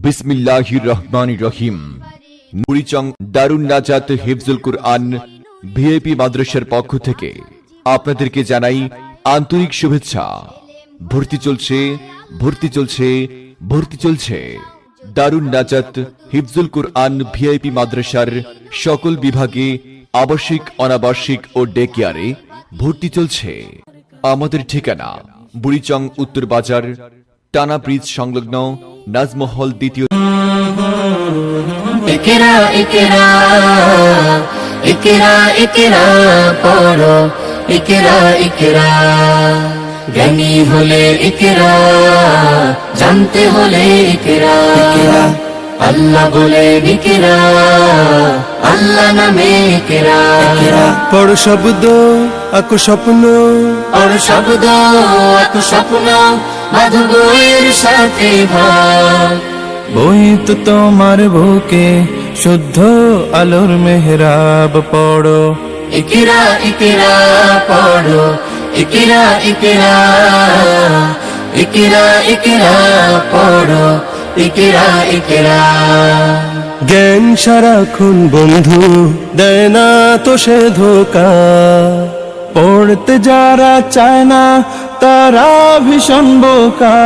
বিসমিল্লাহির রহমানির রহিম। বুড়িচং দারুন নাজাত হিফজুল কুরআন ভিআইপি মাদ্রাসার পক্ষ থেকে আপনাদেরকে জানাই আন্তরিক শুভেচ্ছা। ভর্তি চলছে ভর্তি চলছে ভর্তি চলছে। দারুন নাজাত হিফজুল কুরআন ভিআইপি মাদ্রাসার সকল বিভাগে আবাসিক, অনাবাসিক ও ডে কেয়ারে ভর্তি চলছে। আমাদের ঠিকানা বুড়িচং উত্তর বাজার, টানা ব্রিজ সংলগ্ন নাজমহল দ্বিতীয়। ইকরা ইকরা ইকরা ইকরা পড়ো, ইকরা ইকরা জ্ঞানী হলে ইকরা, জানতে হলে ইকরা। আল্লাহ বলে ইকরা, আল্লাহ নামে ইকরা। পড় শব্দ আঁকো স্বপ্ন, পড় শব্দ আঁকো স্বপ্ন, বাঁধো বইয়ের সাথে ভাগ। বই তো তোমার বুকে শুদ্ধ আলোর মেহরাব। পড়ো ইকরা ইকরা পড়ো, ইকরা ইকরা ইকরা ইকরা পড়ো, ইকরা ইকরা। জ্ঞান সারাক্ষণ বন্ধু দেয় না তো সে ধোকা। পড়তে যারা চায় না তারা ভীষণ বোকা।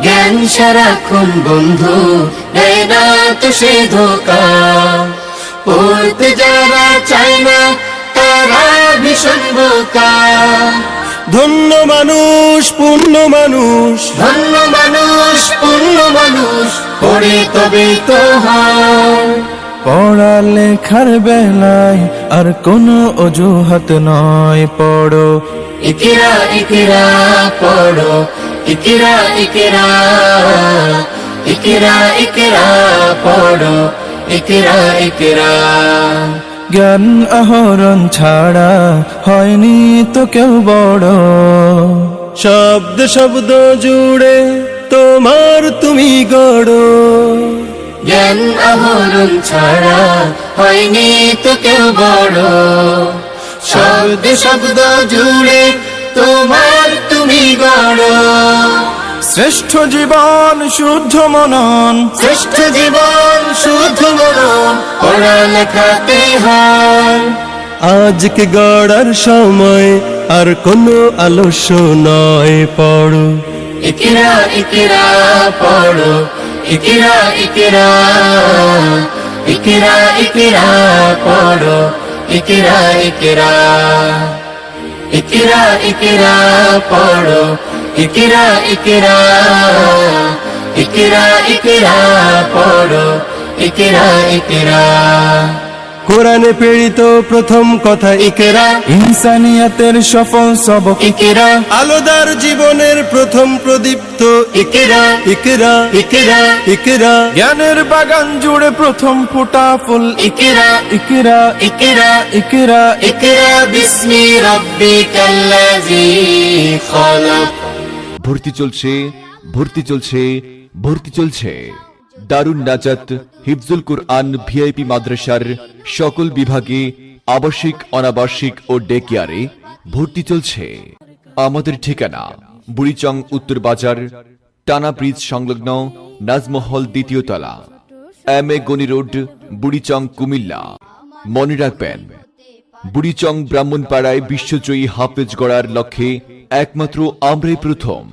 জ্ঞান সারাক্ষণ বন্ধু দেয় না তো সে ধোকা। পড়তে যারা চায় না তারা ভীষণ বোকা। ধন্য মানুষ পূর্ণ মানুষ, ধন্য মানুষ পূর্ণ মানুষ, পড়ে তবে তো হয়। পড়ালেখার বেলায় আর কোনো অজুহাত নয়। পড়ো ইকরা ইকরা পড়ো, ইকরা ইকরা ইকরা ইকরা পড়ো, ইকরা ইকরা। জ্ঞান আহরণ ছাড়া হয়নি তো কেউ বড়। শব্দ শব্দ জুড়ে তোমার তুমি গড়। জ্ঞান আহরণ ছাড়া হয়নি তো কেউ বড়। শব্দ শব্দ জুড়ে তোমার তুমি গড়। শ্রেষ্ঠ জীবন শুদ্ধ মনন, শ্রেষ্ঠ জীবন শুদ্ধ মনন, পড়ালেখাতে হয়। আজকে গড়ার সময় আর কোনো আলস্য নয়। পড়ো ইকরা ইকরা পড়ো, ইকরা ইকরা ইকরা ইকরা পড়ো, ইকরা ইকরা। ইকরা ইকরা পড়ো, ইকরা ইকরা ইকরা ইকরা পড়ো, ইকরা ইকরা। কোরআনে প্রেরিত প্রথম কথা ইকরা, ইনসানিয়াতের সফল সবক ইকরা, আলোদার জীবনের প্রথম প্রদীপ্ত ইকরা ইকরা ইকরা ইকরা। জ্ঞানের বাগান জুড়ে প্রথম ফোটা ফুল ইকরা ইকরা ইকরা ইকরা। ইকরা বিসমি রাব্বিকাল্লাযী খালাক। ভর্তি চলছে ভর্তি চলছে ভর্তি চলছে। দারুন নাজাত হিফজুল কুরআন ভিআইপি মাদ্রাসার সকল বিভাগে আবাসিক, অনাবাসিক ও ডে কেয়ারে ভর্তি চলছে। আমাদের ঠিকানা বুড়িচং উত্তর বাজার, টানা ব্রিজ সংলগ্ন নাজমহল দ্বিতীয় তলা, MA গনি রোড, বুড়িচং, কুমিল্লা। মনে রাখবেন, বুড়িচং ব্রাহ্মণপাড়ায় বিশ্বজয়ী হাফেজ গড়ার লক্ষ্যে একমাত্র আমরাই প্রথম।